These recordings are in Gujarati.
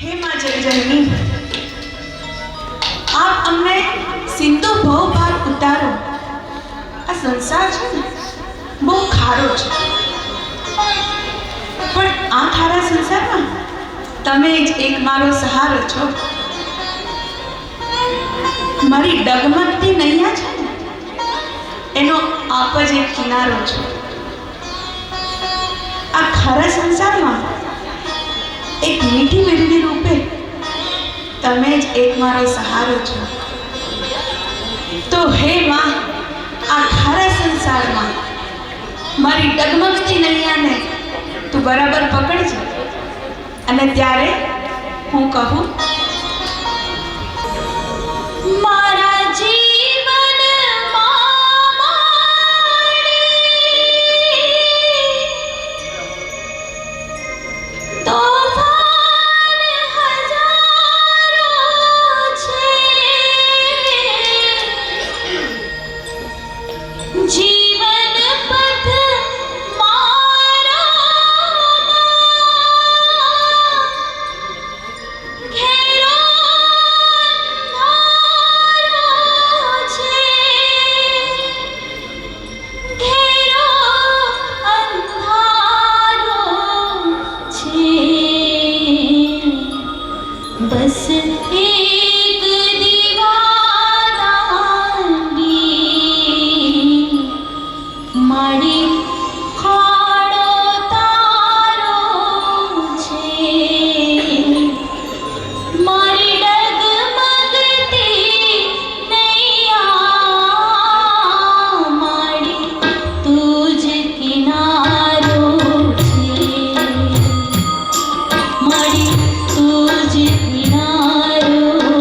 હે માં જગજનની, આપ અમને સિંધુ ભવ પાર ઉતારો. આ સંસાર છે ને બહુ ખારો છે, પણ આ ખારા સંસારમાં તમે જ એક મારો સહારો છો. મારી ડગમગતી નૈયા છે ને એનો આપ જ એક કિનારો છો. આ ખારા સંસારમાં એક મીઠી વીરડી રૂપે તમે જ એક મારો સહારો છો. તો હે માં, આ ખારા સંસારમાં મારી ડગમગતી નૈયાને તું બરાબર પકડજે, અને ત્યારે હું કહું, મારા बस एक दीवानी मारी खाड़ो तारो छे, मारी डगमगती नैया मारी तुझ किनारो छे, मारी तुझ किनारो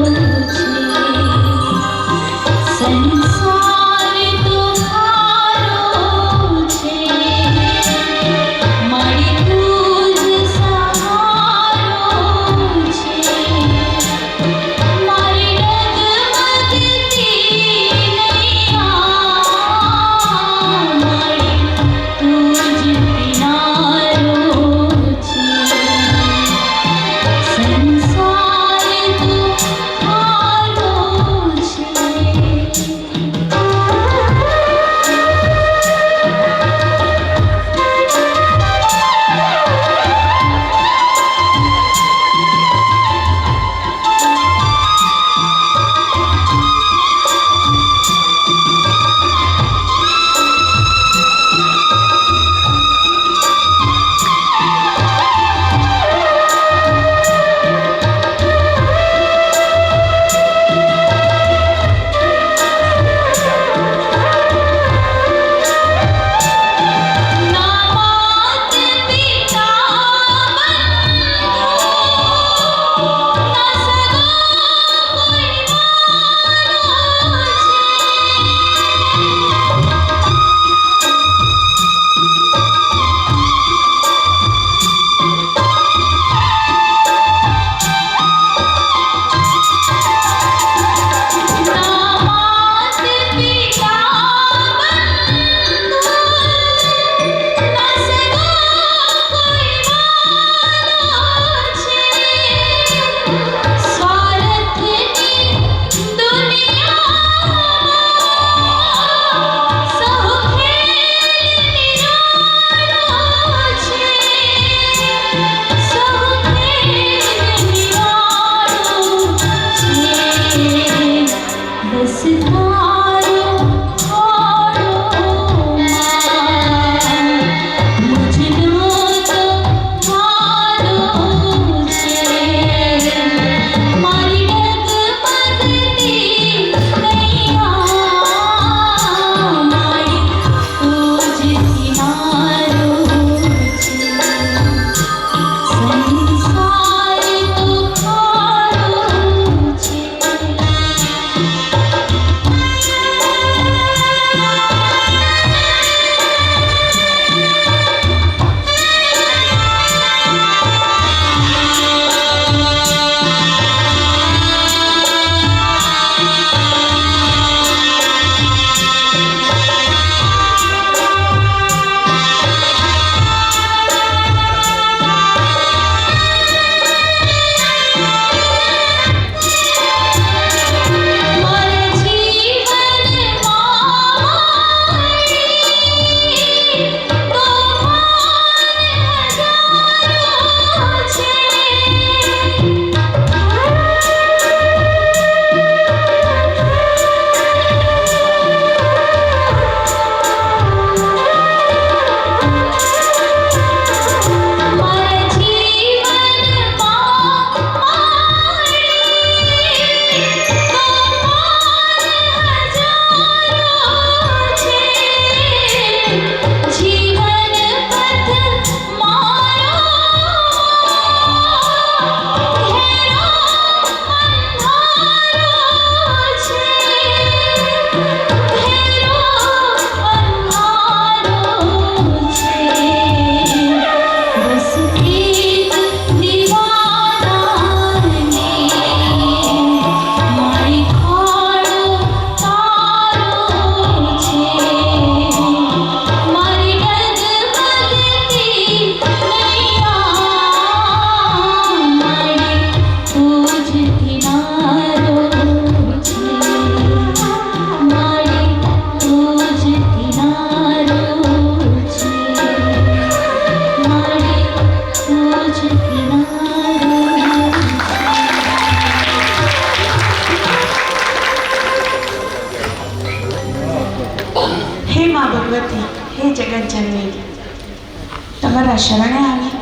તારા શરણે આવી.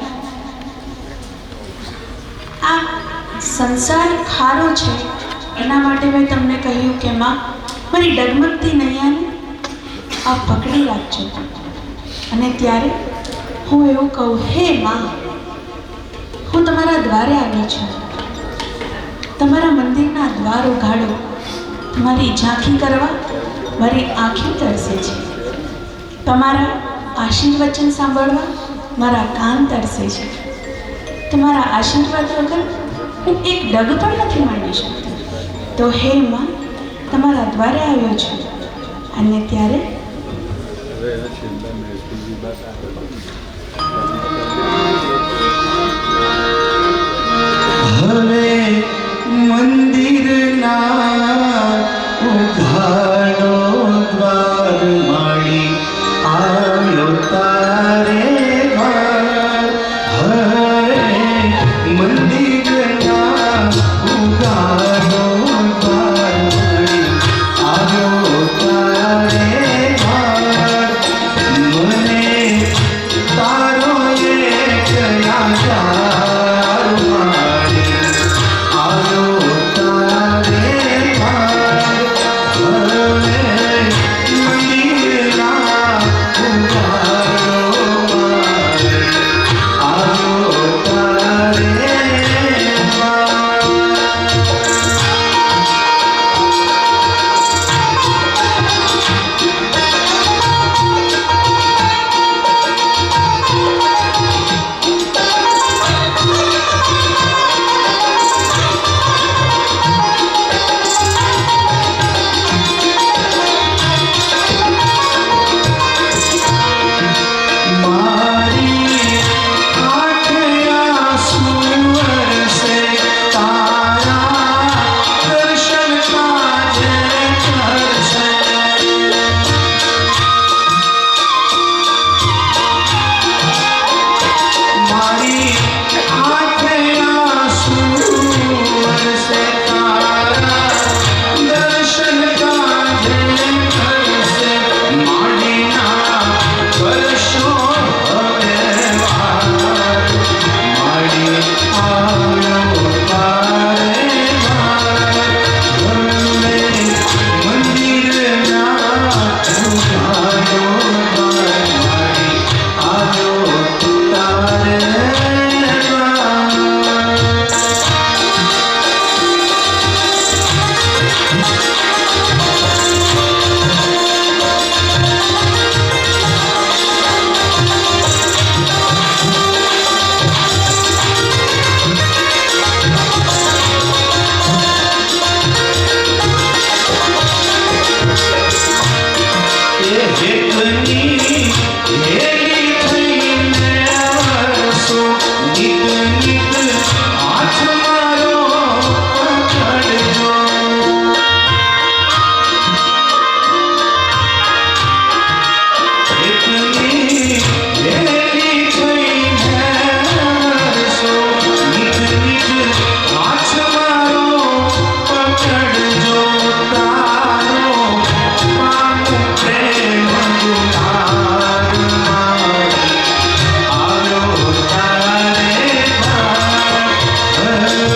આ સંસાર ખારો છે, એના માટે મેં તમને કહ્યું કે માં, મારી ડગમગતી નૈયાને આ પકડી રાખજો. અને ત્યારે હું એવું કહું, હે માં, હું તમારા દ્વારે આવી છું, તમારા મંદિરના દ્વાર ઉઘાડો. તમારી ઝાંખી કરવા મારી આંખી તરસે છે, તમારા આશીર્વચન સાંભળવા મારા કાન તરસે છે. તમારા આશીર્વાદ વગર હું એક ડગ પણ નથી માંડી શકતી. તો હે માં, તમારા દ્વારે આવ્યો છું. અને ત્યારે હવે મંદિરના ઉઘાડો દ્વાર માડી આવ્યો તારે ઘર. હવે મંદિરના ઉઘાડો દ્વાર માડી આવ્યો તારે ઘર. મને તારો એક યાદ માડી આવ્યો તારે ઘર. હવે મંદિરના ઉઘાડો માડી આવ્યો તારે ઘર. મારી આંખે આંસુ વરસે તારા દર્શન કાજે કરશે. મારી આંખે આંસુ વરસે તારા દર્શન કાજે કરશે. માડીના વર્ષો હવે વાર માડી આવ્યો તારે ઘર. હવે મંદિરના ઉઘાડો દ્વાર માડી આવ્યો તારે ઘર. એકની હેલી થઈને વરસો નીક નીક હાથ મારો પકડજો. એકની હેલી થઈને વરસો નીક નીક હાથ મારો પકડજો. તારો પામું પ્રેમ ગુલાર મારી આવ્યો તારે ઘર.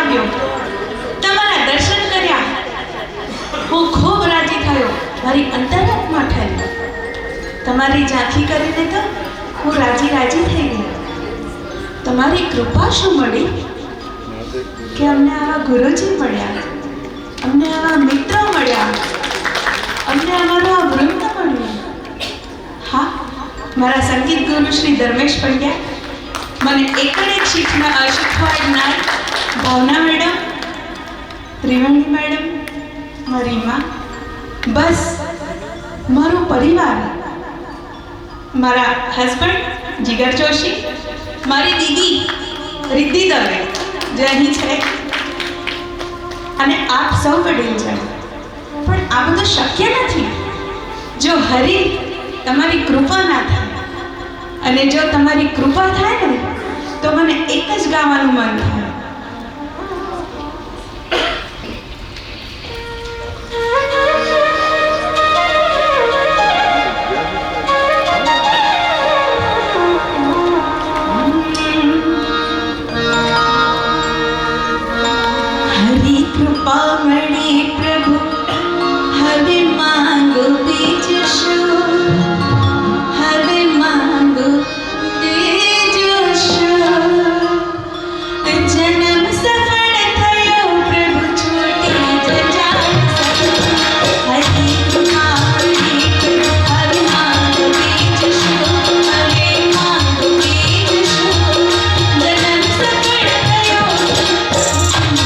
આવ્યો, તમારા દર્શન કર્યા, હું ખૂબ રાજી થયો, મારી અંતરાત્મા ઠરી. તમારી ઝાંખી કરીને તો હું રાજી થઈ ગઈ. તમારી કૃપા શું મળી કે અમને આવા ગુરુજી મળ્યા, અમને આવા મિત્રો મળ્યા, અમને અમારું આ વૃંદ મળ્યું. હા, મારા સંગીત ગુરુ શ્રી ધર્મેશ પંડ્યા મને એક શીખવાડનાર ભાવના મેડમ, ત્રિવેણી મેડમ, મારી માં, બસ મારો પરિવાર, મારા હસબન્ડ જીગર જોશી, મારી દીદી રિદ્ધિ દવે જે અહીં છે, અને આપ સૌ વડીલ છે. પણ આ બધું શક્ય નથી જો હરિ તમારી કૃપા ના થાય. અને જો તમારી કૃપા થાય ને તો મને એક જ ગાવાનું મન થાય. હરી કૃપા મળી પ્રભુ, હવે માંગો બીજ શું, હવે માંગો બીજ શું. જન્મ સફળ થયો પ્રભુ, છૂટી જજાળ સફળ. હરી કૃપા મળી પ્રભુ, હવે માંગો બીજ શું, હવે માંગો બીજ શું. જન્મ સફળ થયો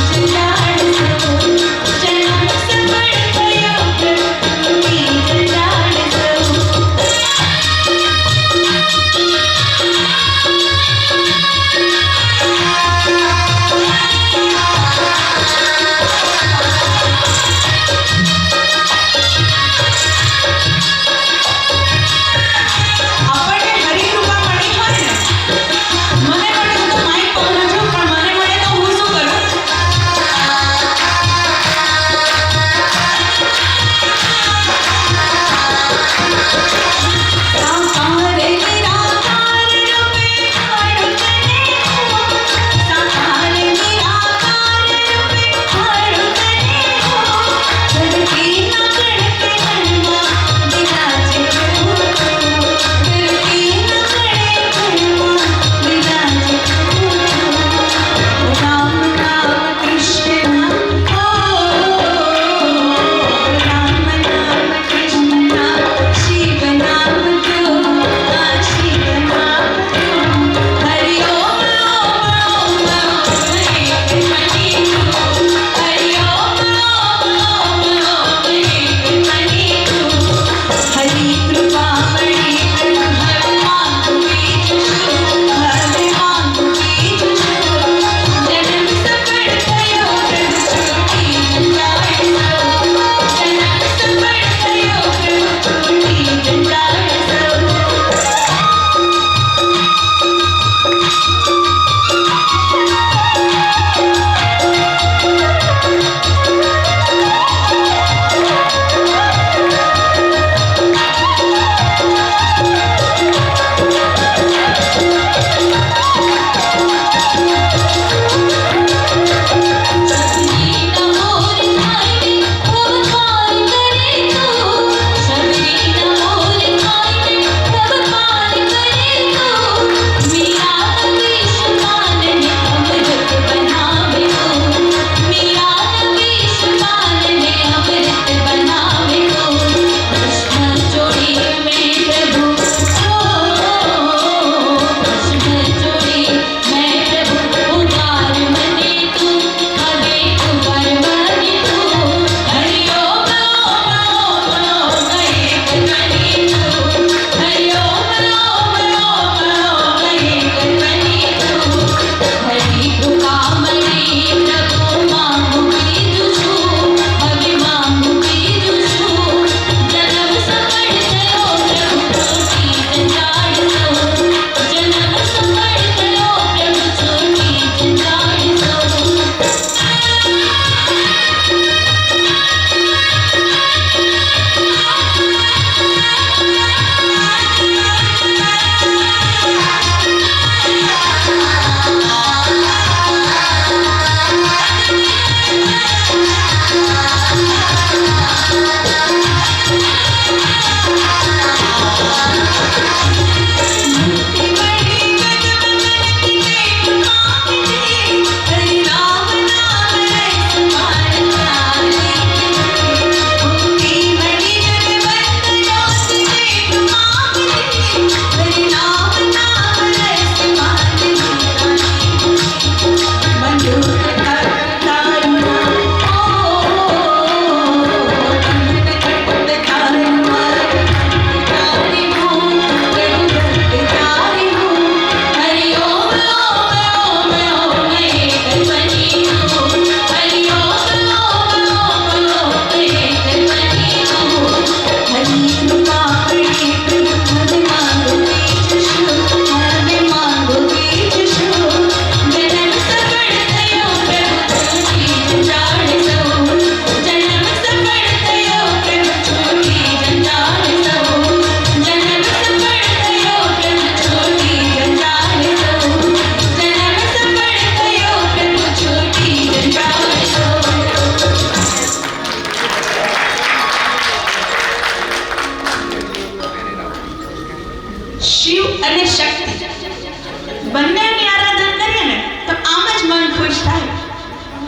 જજાળ સફળ.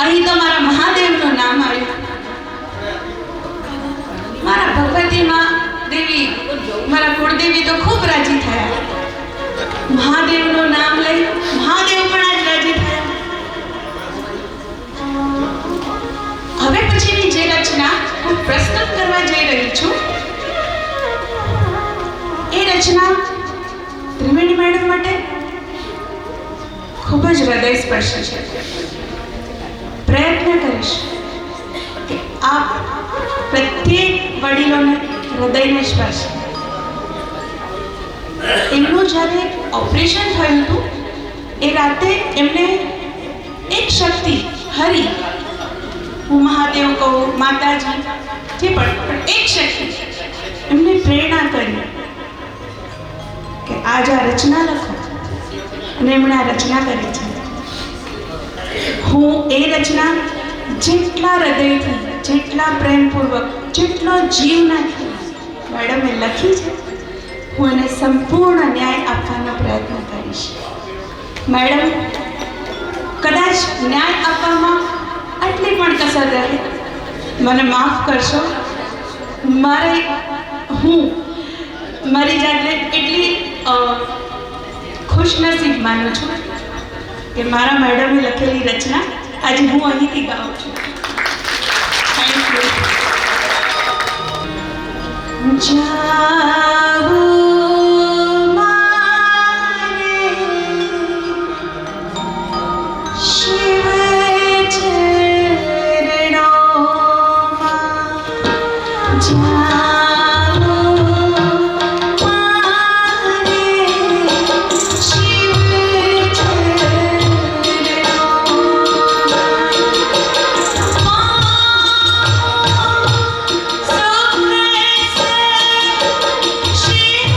અહીં તો મારા મહાદેવનું નામ આવ્યું. મારા ભગવતીમાં દેવી, મારા કુળદેવી તો ખૂબ રાજી થયા. મહાદેવનું નામ લઈ મહાદેવ પણ આજ રાજી થયા. હવે પછીની જે રચના હું પ્રસ્તુત કરવા જઈ રહી છું એ રચના ત્રિવેણી મેડમ માટે ખૂબ જ હૃદયસ્પર્શી છે. પ્રયત્ન કરીશ કે આપ પ્રત્યેક વડીલોને હૃદયને સ્પર્શે. એમનું જ્યારે ઓપરેશન થયું હતું એ રાતે એમને એક શક્તિ હરી, હું મહાદેવ કહું, માતાજી, જે પણ એક શક્તિ એમને પ્રેરણા કરી કે આજ આ રચના લખો, અને એમણે આ રચના કરી છે. હું એ રચના જેટલા હૃદયથી, જેટલા પ્રેમપૂર્વક, જેટલો જીવ નાખી મેડમે લખી છે, હું એને સંપૂર્ણ ન્યાય આપવાનો પ્રયત્ન કરીશ. મેડમ, કદાચ ન્યાય આપવામાં આટલી પણ કસર રહે, મને માફ કરશો. હું મારી જાતને એટલી ખુશનસીબ માનું છું કે મારા મેડમે લખેલી રચના આજે હું અહીંથી ગાઉં છું. Thank you. જાવું મારે શિવ ચરણોમાં, જાવું મારે શિવ ચરણોમાં, સુખ સે શિવ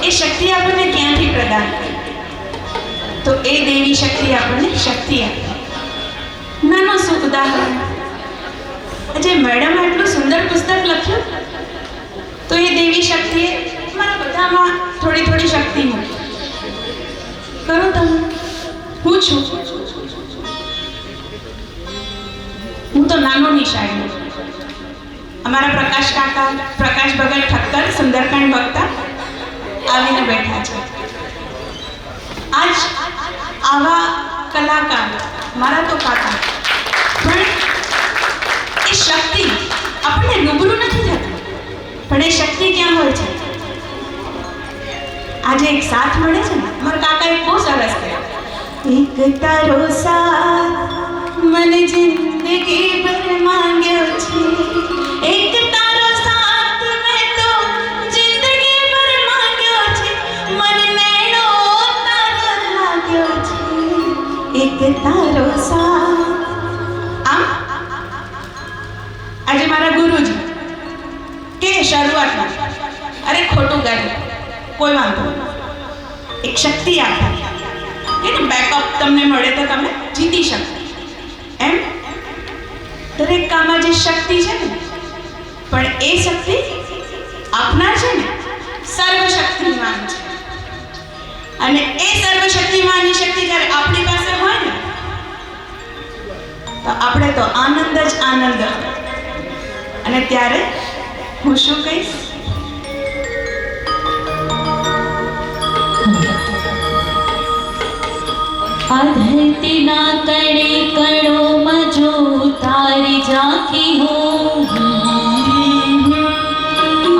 એ શક્તિ આપણને ક્યાંથી પ્રદાન કરી? તો એ દેવી શક્તિ આપણને શક્તિ આપે. નાનું શું ઉદાહરણ, આજે મેડમ આટલું સુંદર પુસ્તક લખ્યું તો એ દેવી શક્તિએ મારા બધામાં થોડી થોડી શક્તિ મૂકી. કરો તમે, હું છું, હું તો નાનો નિશાળ. અમારા પ્રકાશ કાકા, પ્રકાશ ભગત ઠક્કર, સુંદરકાંડ ભક્તા આવીને બેઠા છે. આજ આવા કલાકાર મારા તો કાકા, પણ એ શક્તિ આપણને રૂબરૂ નથી થતી, પણ એ શક્તિ ક્યાં હોય છે? આજે એક સાથ મળે છે ને, મારા કાકા એક બહુ સરસ કહ્યું, એક તારો સાથ મને જિંદગી ભર માંગ્યો છે, એક તારો સાથ મેં તો જિંદગી ભર માંગ્યો છે, મને નૈણો તારો લાગ્યો છે, એક તારો સાથ. આમ આજે મારા ગુરુજી કે શરૂઆતમાં અરે ખોટું ગાયું, કોઈ વાંધો નહીં, એક શક્તિ આપે કે ને બેકઅપ તમને મળે તો તમે જીતી શકો. એમ દરેક કામમાં જે શક્તિ છે ને, પણ એ શક્તિ આપનાર છે ને સર્વશક્તિમાન છે. અને એ સર્વશક્તિમાનની શક્તિ જ્યારે આપણી પાસે હોય ને, તો આપણે તો આનંદ જ આનંદ. અને ત્યારે હું શું કહીશ? આ ધરતી ના કણે કણોમાં જો તારી ઝાંખી હો,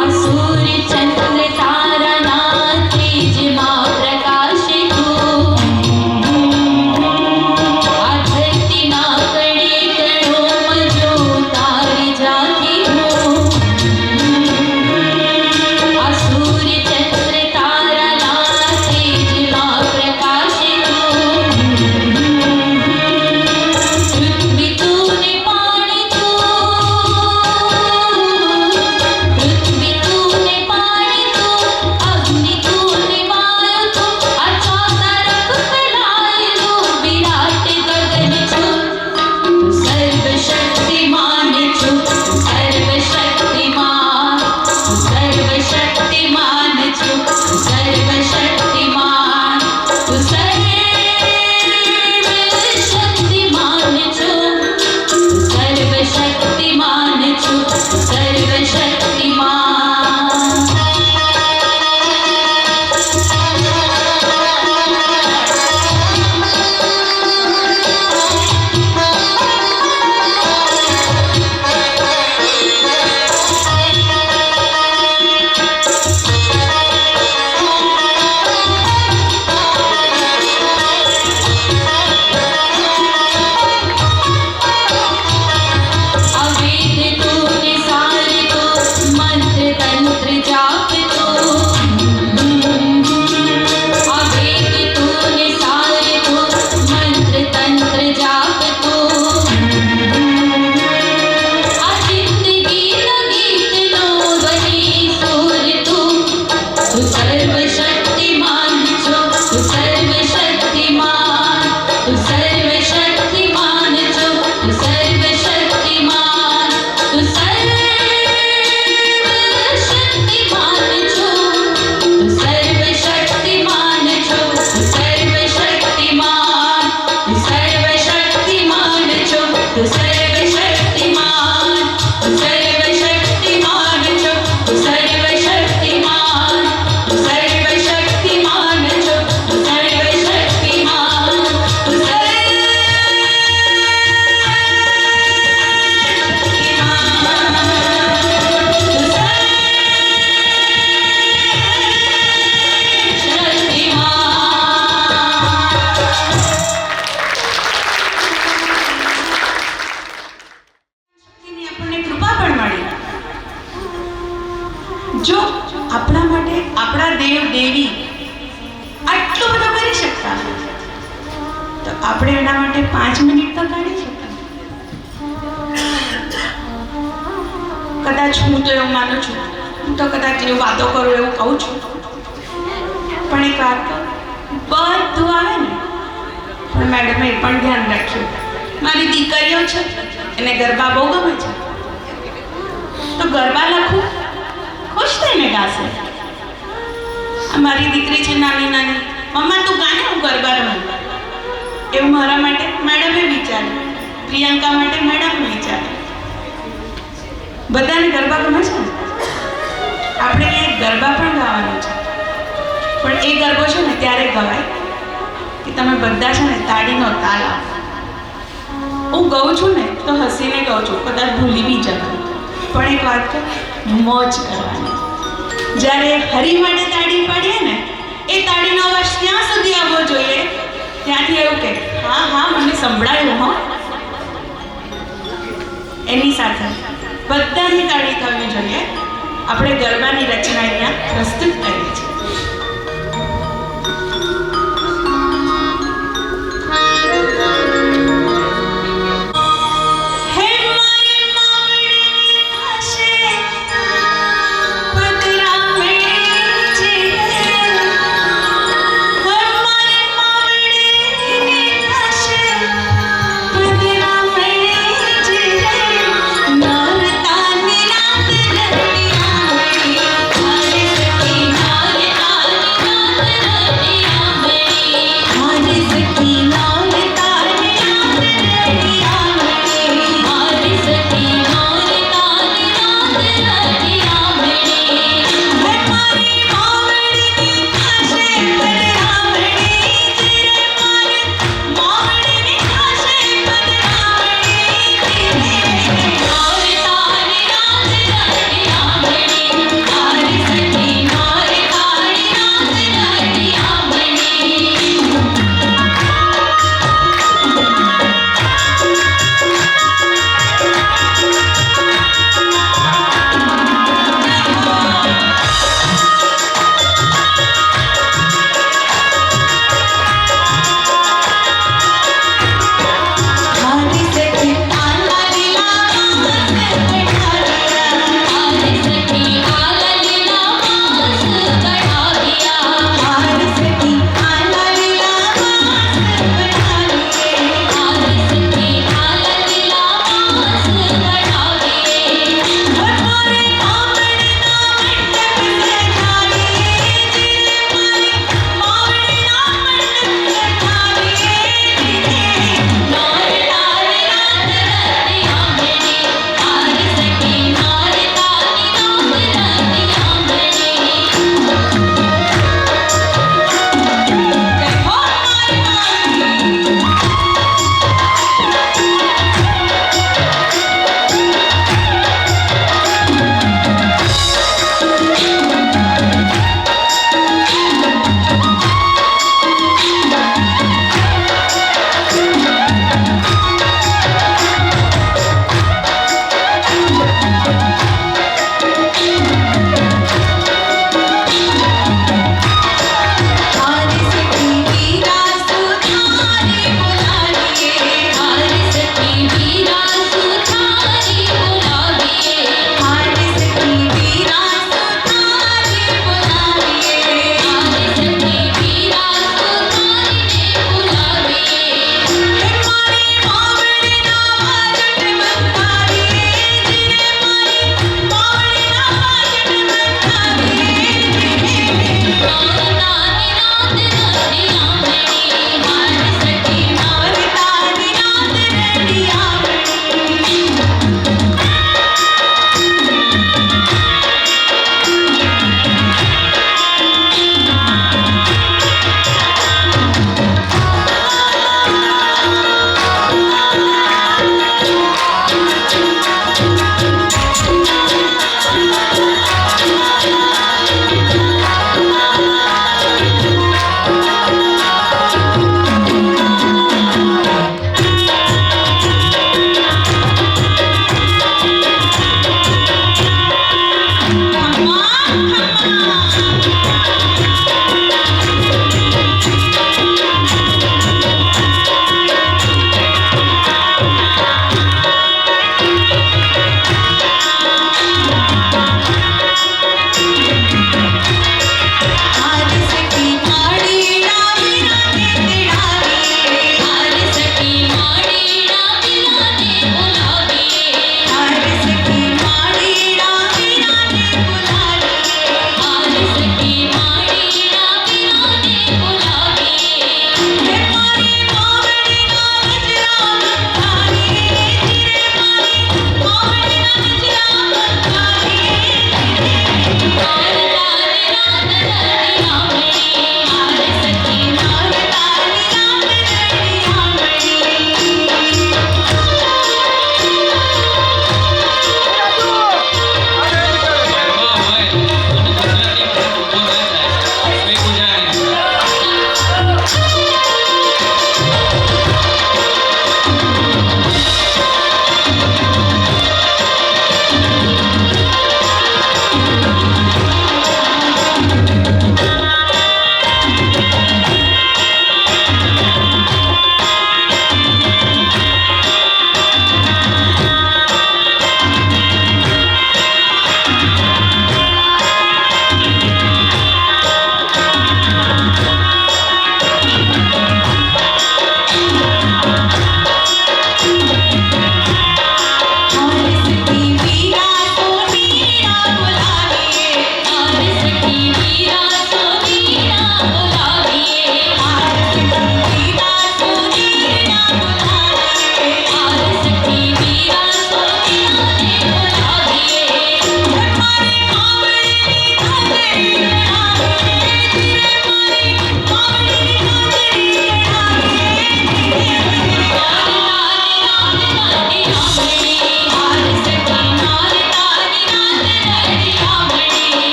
આ સૂર્ય ચંદ્ર તારાના તેજમાં પ્રકાશે તું, આ ધરતી ના કણે કણોમાં જો તારી ઝાંખી હો, આ સૂર્ય ચંદ્ર તારાના તેજમાં પ્રકાશે તું, પૃથ્વી તૂને પાણી તું, પૃથ્વી તૂને પાણી તું, અગ્નિ તૂને વાયુ તું, આ ચોતરફ ફેલાયેલું વિરાટ ગગન છું, સર્વશક્તિમાન છું, સર્વશક્તિમાન, સર્વશક્તિમાન છું, સર્વશક્તિમાન, તું સર્વશક્તિમાન છું, સર્વશક્તિમાન છું, સર્વશક્તિમાન. અવેદ તૂને સાર તું, મંત્ર તંત્ર જાપ તું, અવેદ તૂને સાર તું, મંત્ર તંત્ર જાપ તું, આ જિંદગીનો ગીતનો ધ્વનિ સુર તું, તું સર્વશક્તિમાન છો, તું સર્વશક્તિમાન, તું સર્વશક્તિમાન છો, તું સર્વશક્તિમાન, તું સર્વશક્તિમાન છો, તું સર્વશક્તિમાન છો, તું સર્વશક્તિમાન, તું સર્વશક્તિમાન છો, તું સર્વશક્તિમાન, તું સર્વશક્તિમાન છો, તું સર્વશક્તિમાન, તું સર્વશક્તિમાન છો, તું સર્વશક્તિમાન, તું શક્તિની આપણને કૃપા પણ મળી. જો આપણા માટે આપણા દેવ દેવી આટલું બધું કરી શકતા હોય, તો આપણે એના માટે 5 મિનિટ તો કાઢી શકીએ. કદાચ હું તો એવું માનું છું, હું તો કદાચ એવું વાતો કરું એવું કહું છું, પણ એક વાત કહું, બધું આવે ને પણ મેડમે એ પણ ધ્યાન રાખ્યું, મારી દીકરીઓ છે એને ગરબા બહુ ગમે છે, તો ગરબા લખું ખુશ થઈને ગાશે. આ મારી દીકરી છે નાની નાની, મમ્મા તું ગાને હું ગરબા રમું, એવું મારા માટે મેડમે વિચાર્યું, પ્રિયંકા માટે મેડમે વિચાર્યું. બધાને ગરબા ગમે છે ને, આપણે અહીંયા ગરબા પણ ગાવાનું છે, પણ એ ગરબો છે ને ત્યારે ગવાય કે તમે બધા છે ને તાળીનો તાલ આપો. હું ગાઉં છું ને તો હસીને ગાઉં છું, કદાચ ભૂલી બી જતો, પણ એક વાત કહું, મોજ કરવાની. જ્યારે હરી માટે તાળી પાડીએ ને, એ તાળીનો અવાજ ત્યાં સુધી આવવો જોઈએ ત્યાંથી એવું કે હા હા મને સંભળાયું હો. એની સાથે બધાની તાળી થવી જોઈએ. આપણે ગરબાની રચના અહીંયા પ્રસ્તુત કરીએ છીએ. નારતા નિરાત રતિયા મળી, હરે સતી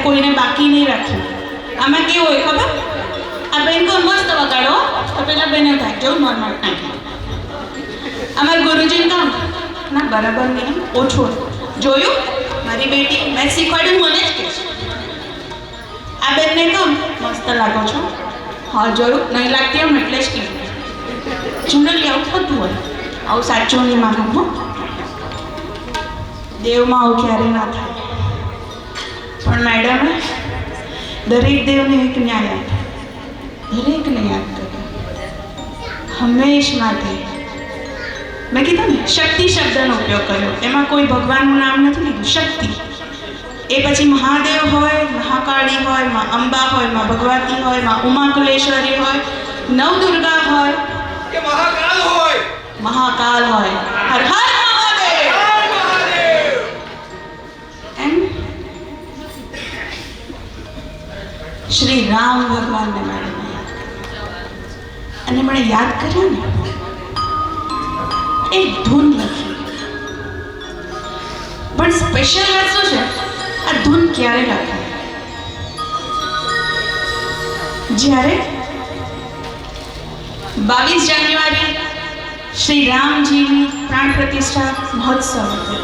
કોઈને બાકી નહીં રાખ્યું. આમાં કેવું હોય ખબર? આ બેન કહો મસ્ત વગાડો તો પેલા બેને થાય જવું નોર્મલ નાખે. અમારા ગુરુજીને કામ ના બરાબર નહીં ઓછું જોયું મારી બેટી મેં શીખવાડ્યું મને જ કે આ બેનને કામ મસ્ત લાગો છો. હા જોયું નહીં લાગતી એમ એટલે જ કીધું. જનરલી આવું થતું હોય. આવું સાચું નહીં માનું હો. દેવમાં આવું ક્યારે ના થાય. પણ મેડમે દરેક દેવને એક ન્યાય આપ્યો. દરેકને યાદ કર્યો હંમેશ માટે. મેં કીધું ને શક્તિ શબ્દનો ઉપયોગ કર્યો. એમાં કોઈ ભગવાનનું નામ નથી લીધું. શક્તિ એ પછી મહાદેવ હોય, મહાકાળી હોય, માં અંબા હોય, માં ભગવતી હોય, માં ઉમાકુલેશ્વરી હોય, નવદુર્ગા હોય કે મહાકાલ હોય, મહાકાલ હોય, હર હર મહાદેવ એમ શ્રી રામ ભગવાનને મેડમે યાદ કર્યા. અને મને યાદ કર્યા ને એક ધૂન લખી. પણ સ્પેશિયલ વાત શું છે? આ ધૂન ક્યારે લખાય? જ્યારે 22 જાન્યુઆરી શ્રી રામજીની પ્રાણ પ્રતિષ્ઠા મહોત્સવ હતો.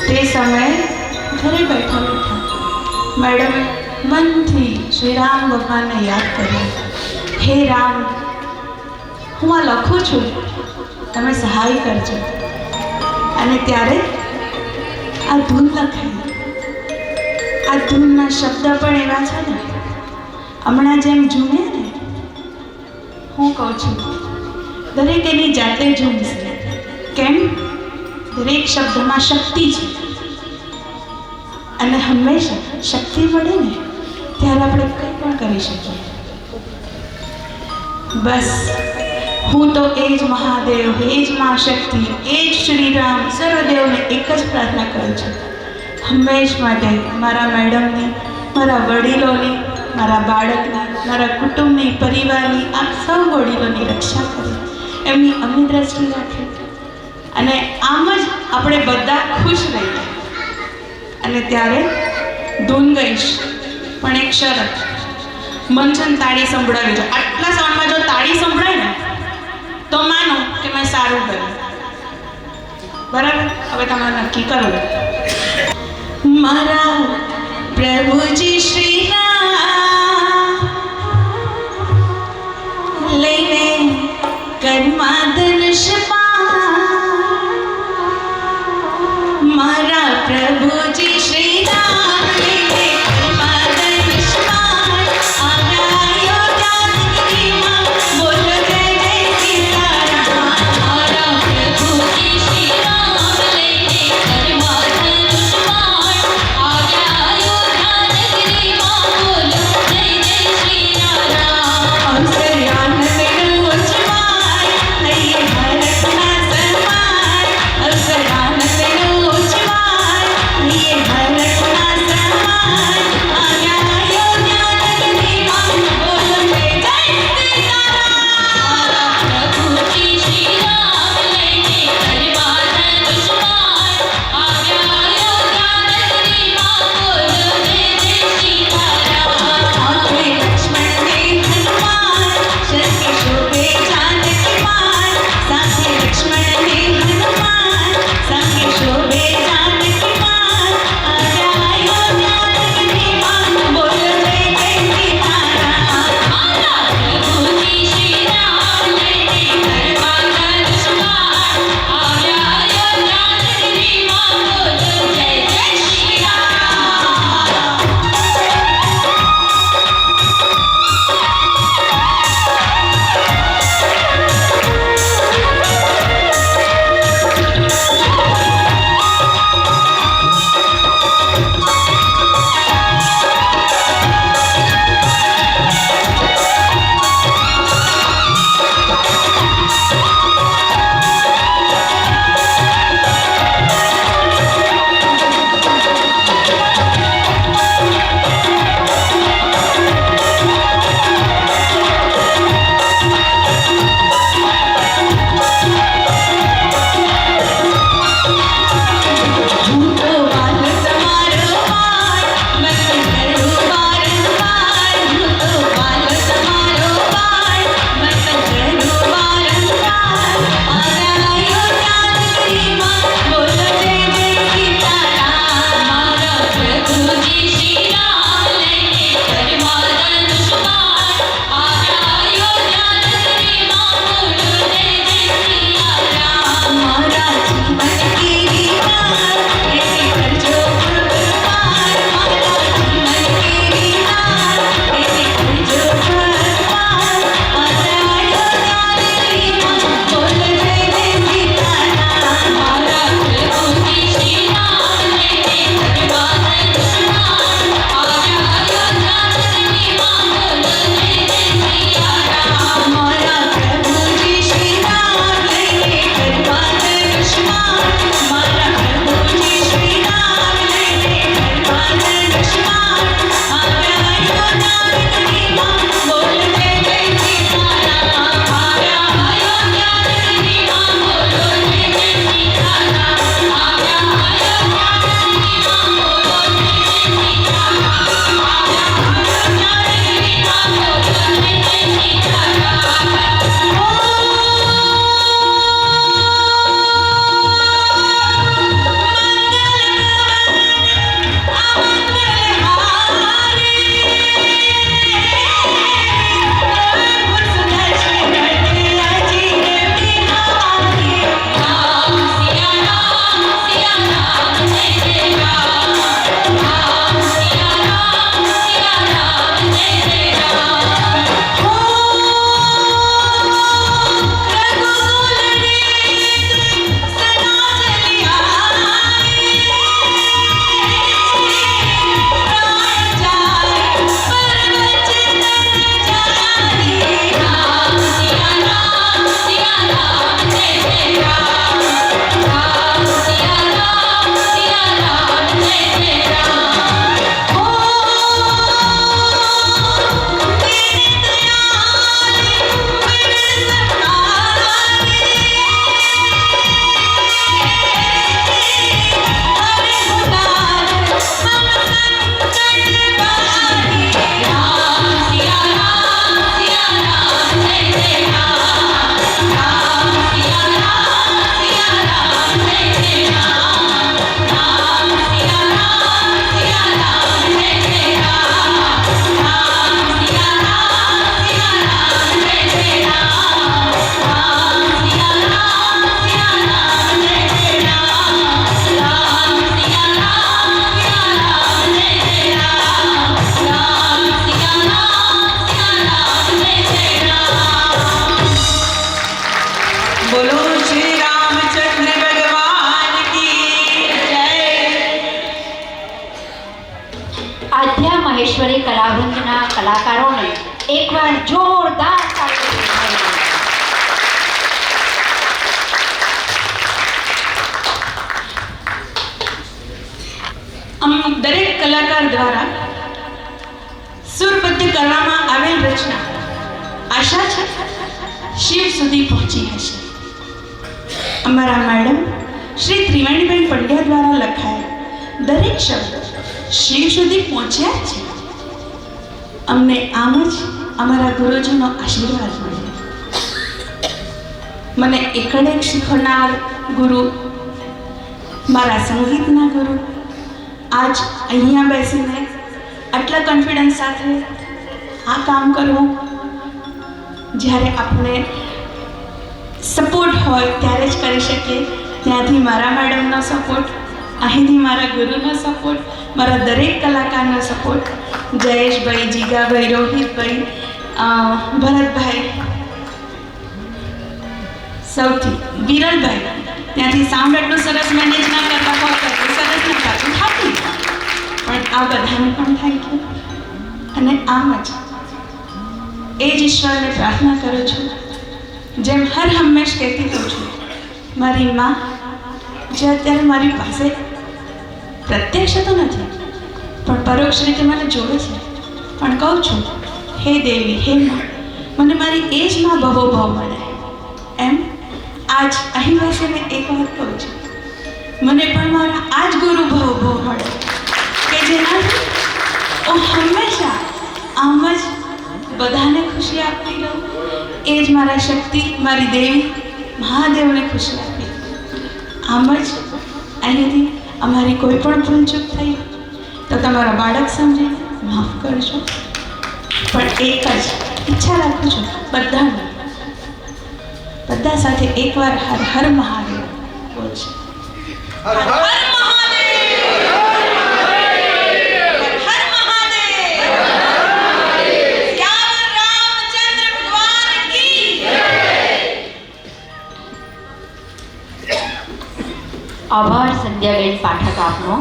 તે સમયે ઘરે બેઠા બેઠા મેડમે મનથી શ્રી રામ ભગવાનને યાદ કર્યા. હે રામ, હું આ લખું છું, તમે સહાય કરજો. અને ત્યારે આ ધૂન લખાઈ. આ ધૂનના શબ્દ પણ એવા છે ને હમણાં જેમ ઝૂમે ને હું કહું છું દરેક એની જાતે ઝૂમશે. કેમ? દરેક શબ્દમાં શક્તિ છે. અને હંમેશા શક્તિ મળે ને ત્યારે આપણે કંઈ પણ કરી શકીએ. બસ હું તો એ જ મહાદેવ, એ જ મા શક્તિ, એ જ શ્રી રામ સર્વદેવને એક જ પ્રાર્થના કરું છું હંમેશ માટે મારા મેડમની, મારા વડીલોની, મારા બાળકની, મારા કુટુંબની, પરિવારની, આપ સૌ વડીલોની રક્ષા કરે, એમની અમી દ્રષ્ટિ રાખે. અને આમ જ આપણે બધા ખુશ રહીએ. અને ત્યારે ધૂન ગઈશ પણ એક શરત, મંચન તાળી સંભળાવી છે. આટલા સાઉન્ડમાં જો તાળી સંભળાય ને તો માનો કે મેં સારું કર્યું. બરાબર? હવે તમારે નક્કી કરવું. મારા પ્રભુજી શ્રી રામ લઈને કર્મા ધનુષ મારા પ્રભુજી શ્રી રામ લઈને કર્મા ધનુષ આવ્યા જાનકીમાં બોલો જય જય સીતારામ. મારા પ્રભુજી શ્રી રામ લઈને કર્મા ધનુષ બાણ આવ્યા જાનકી આધ્યા મહેશ્વરી કલાવૃંદના કલાકારોને એકવાર જોરદાર તાળીઓ. દરેક કલાકાર દ્વારા સુરબદ્ધ કરવામાં આવેલ રચના આશા છે શિવ સુધી પહોંચી હશે. અમારા મેડમ શ્રી ત્રિવેણીબેન પંડ્યા દ્વારા લખાયેલ દરેક શબ્દ શિવ સુધી પહોંચ્યા છે. અમને આમ જ અમારા ગુરુજીનો આશીર્વાદ મળ્યો. મને એકડે શીખવનાર ગુરુ, મારા સંગીતના ગુરુ, આજ અહીંયા બેસીને આટલા કોન્ફિડન્સ સાથે આ કામ કરવું, જ્યારે આપણે સપોર્ટ હોય ત્યારે જ કરી શકીએ. ત્યાંથી મારા મેડમનો સપોર્ટ, અહીંથી મારા ગુરુનો સપોર્ટ, મારા દરેક કલાકારનો સપોર્ટ, જયેશભાઈ, જીગાભાઈ, રોહિતભાઈ, ભરતભાઈ, સૌથી વિરલભાઈ, ત્યાંથી સાઉન્ડ એટલું સરસ મેનેજ ના કરતા હોય તો સરસ ન થતું થતું, પણ આ બધાને પણ થેન્ક યુ. અને આમ જ એ જ ઈશ્વરને પ્રાર્થના કરું છું, જેમ હર હંમેશ કહેતી હોઉં છું, મારી માં જે અત્યારે મારી પાસે પ્રત્યક્ષ તો નથી પણ પરોક્ષ રીતે મને જોડે છે, પણ કહું છું, હે દેવી, હે માં, મને મારી એ જ માં ભવો ભાવ મળે. એમ આજ અહીં બેસીને એક વાત કહું છું, મને પણ મારા આ જ ગુરુ ભવો ભાવ મળે કે જેનાથી હું હંમેશા આમ જ બધાને ખુશી આપતી રહું. એ જ મારા શક્તિ, મારી દેવી મહાદેવને ખુશી આપી. આમ જ અહીંથી અમારી કોઈ પણ ભૂલચૂક થઈ તો તમારા બાળક સમજીને માફ કરજો. પણ એક જ ઈચ્છા રાખું છું, બધા સાથે એકવાર હર હર મહાદેવ બોલશે. હર હર આભાર સંધ્યાબેન પાઠક આપનો.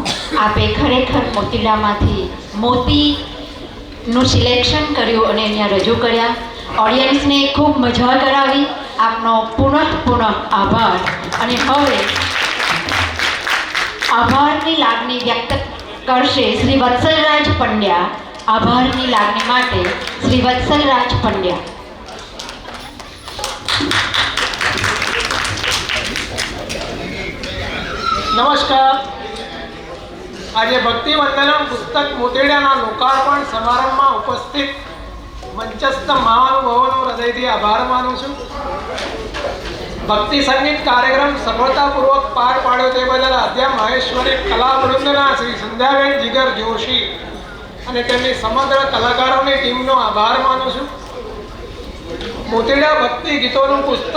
આપે ખરેખર મોતીડામાંથી મોતીનું સિલેક્શન કર્યું અને અહીંયા રજૂ કર્યા. ઓડિયન્સને ખૂબ મજા કરાવી. આપનો પુનઃ આભાર. અને હવે આભારની લાગણી વ્યક્ત કરશે શ્રી વત્સલરાજ પંડ્યા. આભારની લાગણી માટે શ્રી વત્સલરાજ પંડ્યા. નમસ્કાર. આજે ભક્તિ વંદનમ પુસ્તક મોતીડાના લોકાર્પણ સમારંભમાં ઉપસ્થિત મંચસ્થ મહાનુભાવોનો હૃદયથી આભાર માનું છું. ભક્તિ સંગીત કાર્યક્રમ સફળતાપૂર્વક પાર પાડ્યો તે બદલ આધ્યા મહેશ્વરી કલાવૃંદના શ્રી સંધ્યાબેન જીગર જોશી અને તેમની સમગ્ર કલાકારોની ટીમનો આભાર માનું છું. મોતીડા ભક્તિ ગીતોનું પુસ્તક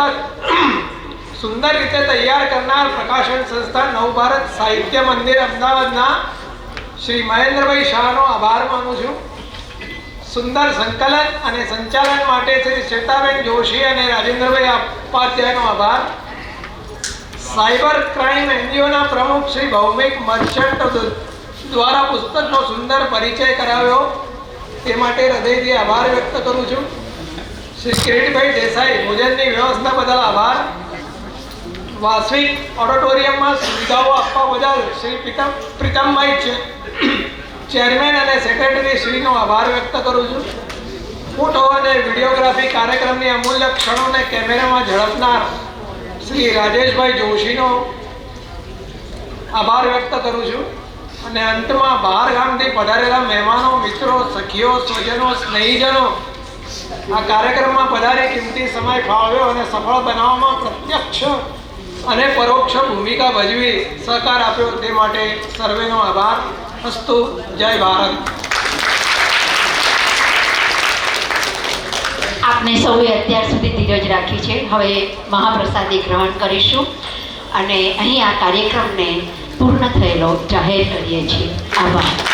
સુંદર રીતે તૈયાર કરનાર પ્રકાશન સંસ્થા નવભારત સાહિત્ય મંદિર અમદાવાદના શ્રી મહેન્દ્રભાઈ શાહનો આભાર માનું છું. સુંદર સંકલન અને સંચાલન માટે શ્રી શ્વેતાબેન જોશી અને રાજેન્દ્રભાઈ ઉપાધ્યાયનો આભાર. સાયબર ક્રાઇમ એનજીઓના પ્રમુખ શ્રી ભૌમિક મર્ચન્ટ દ્વારા પુસ્તકનો સુંદર પરિચય કરાવ્યો તે માટે હૃદયથી આભાર વ્યક્ત કરું છું. શ્રી કિરીટભાઈ દેસાઈ ભોજનની વ્યવસ્થા બદલ આભાર. વાસ્વિક ઓડિટોરિયમમાં સુવિધાઓ આપવા બદલ શ્રી પ્રીતમભાઈ ચેરમેન અને સેક્રેટરી શ્રીનો આભાર વ્યક્ત કરું છું. ફોટો અને વિડીયોગ્રાફી કાર્યક્રમની અમૂલ્ય ક્ષણોને કેમેરામાં ઝડપનાર શ્રી રાજેશભાઈ જોશીનો આભાર વ્યક્ત કરું છું. અને અંતમાં બહાર ગામથી પધારેલા મહેમાનો, મિત્રો, સખીઓ, સ્વજનો, સ્નેહીજનો આ કાર્યક્રમમાં પધારી કિંમતી સમય ફાળવ્યો અને સફળ બનાવવામાં પ્રત્યક્ષ અને પરોક્ષ ભૂમિકા ભજવી સહકાર આપ્યો તે માટે સર્વેનો આભાર. અસ્તુ. જય ભારત. આપને સૌએ અત્યાર સુધી ધીરજ રાખી છે. હવે મહાપ્રસાદી ગ્રહણ કરીશું અને અહીં આ કાર્યક્રમને પૂર્ણ થયેલો જાહેર કરીએ છીએ. આભાર.